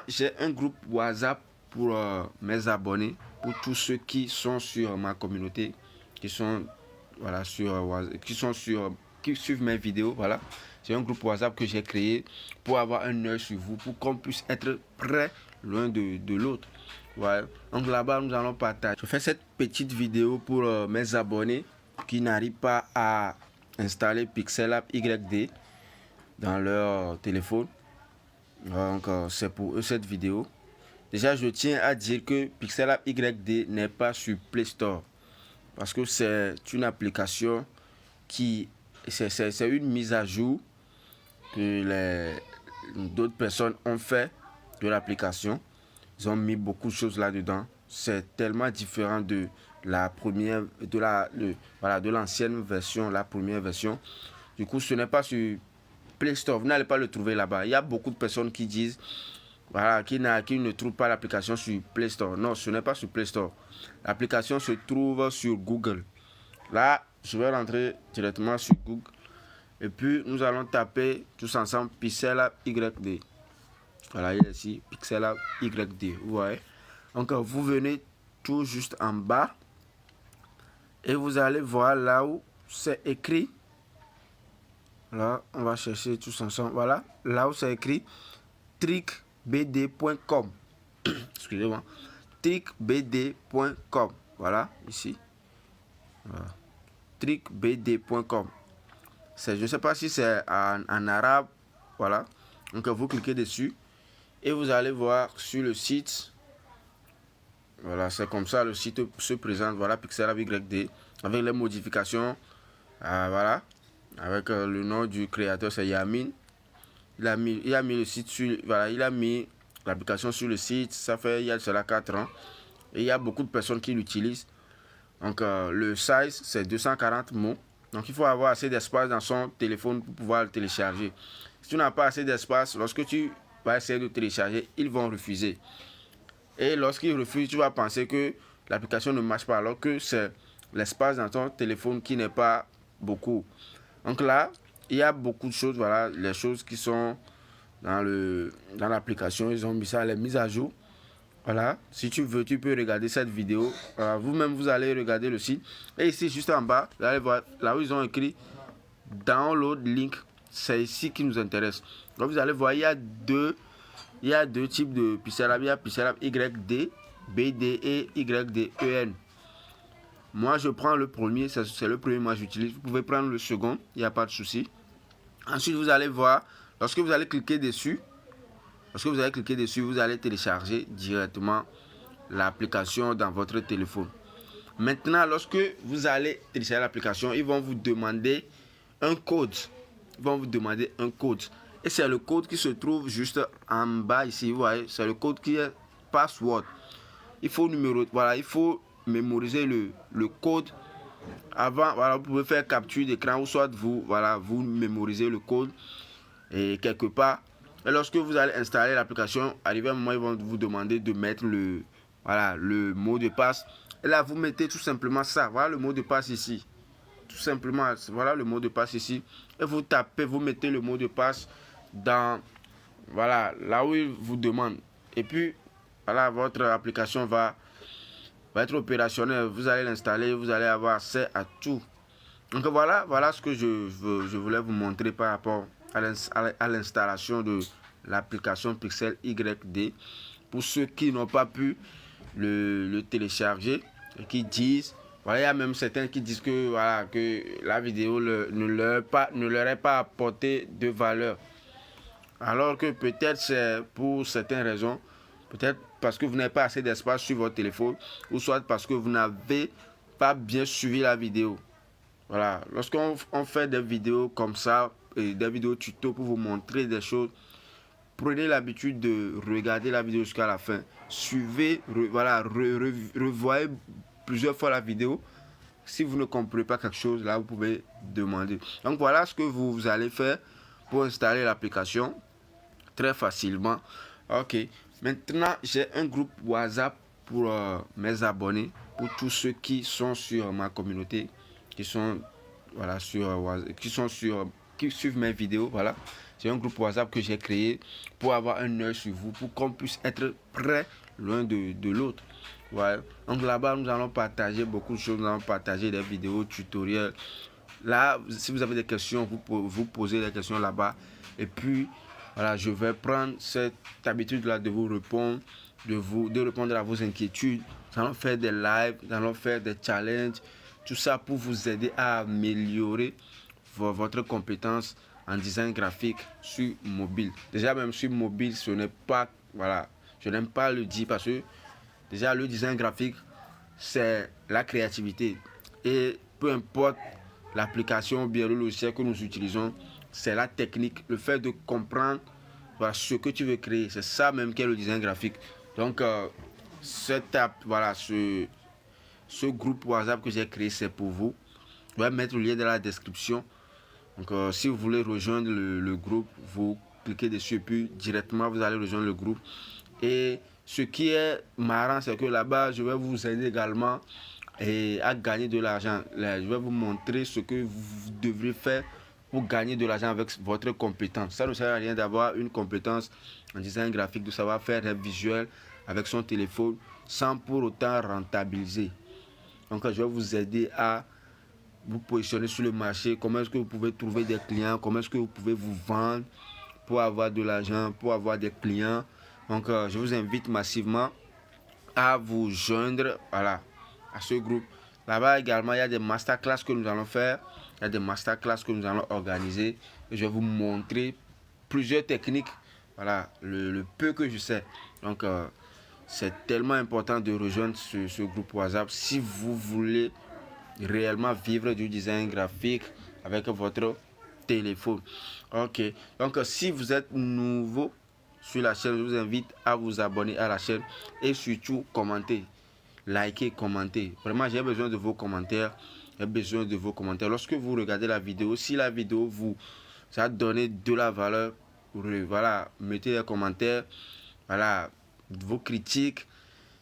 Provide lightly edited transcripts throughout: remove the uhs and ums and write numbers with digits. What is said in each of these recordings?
J'ai un groupe WhatsApp pour mes abonnés, pour tous ceux qui sont sur ma communauté, qui sont voilà qui suivent mes vidéos. Voilà, c'est un groupe WhatsApp que j'ai créé pour avoir un œil sur vous, pour qu'on puisse être près l'un de l'autre. Ouais. Donc là-bas, nous allons partager. Je fais cette petite vidéo pour mes abonnés qui n'arrivent pas à installer Pixel App YD dans leur téléphone. Donc c'est pour eux cette vidéo. Déjà, je tiens à dire que Pixel App YD n'est pas sur Play Store parce que c'est une application qui c'est une mise à jour que d'autres personnes ont fait de l'application. Ils ont mis beaucoup de choses là-dedans. C'est tellement différent de la première, de l'ancienne version, la première version. Du coup, ce n'est pas sur Play Store. Vous n'allez pas le trouver là-bas. Il y a beaucoup de personnes qui disent, voilà, qui ne trouvent pas l'application sur Play Store. Non, ce n'est pas sur Play Store. L'application se trouve sur Google. Là, je vais rentrer directement sur Google. Et puis, nous allons taper tous ensemble Pixel App YD. Voilà, il est ici, Pixel App YD. Vous voyez. Donc, vous venez tout juste en bas. Et vous allez voir là où c'est écrit. Là, on va chercher tous ensemble. Voilà, là où c'est écrit trickbd.com. Excusez-moi. trickbd.com. Voilà, ici. Voilà. trickbd.com. Je ne sais pas si c'est en arabe. Voilà. Donc, vous cliquez dessus. Et vous allez voir sur le site. Voilà, c'est comme ça le site se présente. Voilà, Pixel App YD. Avec les modifications. Voilà. Avec le nom du créateur, c'est Yamin. Il a mis le site sur. Voilà, il a mis l'application sur le site. Ça fait il y a cela 4 ans. Et il y a beaucoup de personnes qui l'utilisent. Donc, le size, c'est 240 mots. Donc, il faut avoir assez d'espace dans son téléphone pour pouvoir le télécharger. Si tu n'as pas assez d'espace, lorsque tu vas essayer de télécharger, ils vont refuser. Et lorsqu'ils refusent, tu vas penser que l'application ne marche pas, alors que c'est l'espace dans ton téléphone qui n'est pas beaucoup. Donc là, il y a beaucoup de choses, voilà, les choses qui sont dans l'application, ils ont mis ça, les mises à jour. Voilà, si tu veux, tu peux regarder cette vidéo. Voilà, vous-même, vous allez regarder le site. Et ici, juste en bas, vous allez voir, là où ils ont écrit Download Link, c'est ici qui nous intéresse. Donc, vous allez voir, il y a deux types de Pixel App. Il y a Pixel App YD, BD et YDEN. Moi, je prends le premier, c'est le premier, moi j'utilise. Vous pouvez prendre le second, il n'y a pas de souci. Ensuite, vous allez voir, lorsque vous allez cliquer dessus, vous allez télécharger directement l'application dans votre téléphone. Maintenant, lorsque vous allez télécharger l'application, ils vont vous demander un code. Et c'est le code qui se trouve juste en bas ici. Vous voyez, c'est le code qui est password. Il faut mémoriser le code avant. Voilà, vous pouvez faire capture d'écran ou soit vous mémorisez le code et quelque part. Et lorsque vous allez installer l'application, arrivé à un moment, ils vont vous demander de mettre le mot de passe. Et là, vous mettez tout simplement ça. Voilà le mot de passe ici. Tout simplement, voilà le mot de passe ici. Et vous tapez, vous mettez le mot de passe dans, voilà, là où il vous demande. Et puis, voilà, votre application va être opérationnelle. Vous allez l'installer, vous allez avoir accès à tout. Donc voilà ce que je voulais vous montrer par rapport à l'installation de l'application Pixel YD. Pour ceux qui n'ont pas pu le télécharger et qui disent, voilà, il y a même certains qui disent que, voilà, que la vidéo ne leur est pas apporté de valeur. Alors que peut-être c'est pour certaines raisons, peut-être parce que vous n'avez pas assez d'espace sur votre téléphone, ou soit parce que vous n'avez pas bien suivi la vidéo. Voilà, lorsqu'on fait des vidéos comme ça, et des vidéos tuto pour vous montrer des choses, prenez l'habitude de regarder la vidéo jusqu'à la fin. Suivez, revoyez plusieurs fois la vidéo. Si vous ne comprenez pas quelque chose, là, vous pouvez demander. Donc, voilà ce que vous allez faire pour installer l'application très facilement. Ok, maintenant, j'ai un groupe WhatsApp pour mes abonnés, pour tous ceux qui sont sur ma communauté, qui sont qui suivent mes vidéos. Voilà, c'est un groupe WhatsApp que j'ai créé pour avoir un œil sur vous, pour qu'on puisse être près l'un de l'autre. Ouais. Donc là-bas, nous allons partager beaucoup de choses. Nous allons partager des vidéos, tutoriels. Là, si vous avez des questions, vous posez des questions là-bas. Et puis, voilà, je vais prendre cette habitude-là de vous répondre, de répondre à vos inquiétudes. Nous allons faire des lives, nous allons faire des challenges. Tout ça pour vous aider à améliorer votre compétence en design graphique sur mobile. Déjà, même sur mobile, ce n'est pas, voilà, je n'aime pas le dire parce que déjà, le design graphique, c'est la créativité. Et peu importe l'application ou bien le logiciel que nous utilisons, c'est la technique, le fait de comprendre, voilà, ce que tu veux créer. C'est ça même qu'est le design graphique. Donc, voilà, ce groupe WhatsApp que j'ai créé, c'est pour vous. Je vais mettre le lien dans la description. Donc, si vous voulez rejoindre le groupe, vous cliquez dessus et puis directement, vous allez rejoindre le groupe. Et ce qui est marrant, c'est que là-bas, je vais vous aider également à gagner de l'argent. Je vais vous montrer ce que vous devrez faire pour gagner de l'argent avec votre compétence. Ça ne sert à rien d'avoir une compétence en design graphique, de savoir faire un visuel avec son téléphone sans pour autant rentabiliser. Donc, je vais vous aider à vous positionner sur le marché. Comment est-ce que vous pouvez trouver des clients? Comment est-ce que vous pouvez vous vendre pour avoir de l'argent, pour avoir des clients? Donc, je vous invite massivement à vous joindre, voilà, à ce groupe. Là-bas également, il y a des masterclass que nous allons faire. Il y a des masterclass que nous allons organiser. Et je vais vous montrer plusieurs techniques. Voilà, le peu que je sais. Donc, c'est tellement important de rejoindre ce groupe WhatsApp si vous voulez réellement vivre du design graphique avec votre téléphone. Ok, donc si vous êtes nouveau sur la chaîne, je vous invite à vous abonner à la chaîne et surtout commenter, liker, commenter. Vraiment, j'ai besoin de vos commentaires. J'ai besoin de vos commentaires. Lorsque vous regardez la vidéo, si la vidéo vous a donné de la valeur, voilà, mettez des commentaires, voilà, vos critiques.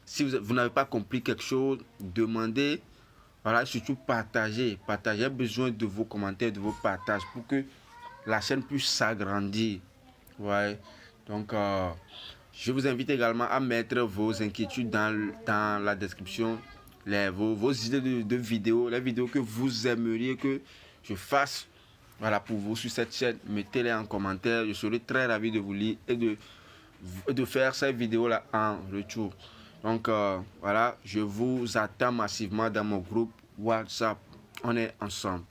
Si vous n'avez pas compris quelque chose, demandez. Voilà, surtout partagez. Partagez. J'ai besoin de vos commentaires, de vos partages pour que la chaîne puisse s'agrandir. Ouais. Donc, je vous invite également à mettre vos inquiétudes dans la description, vos idées de vidéos, les vidéos que vous aimeriez que je fasse, voilà, pour vous sur cette chaîne. Mettez-les en commentaire. Je serai très ravi de vous lire et de faire ces vidéos-là en retour. Donc, voilà, je vous attends massivement dans mon groupe WhatsApp. On est ensemble.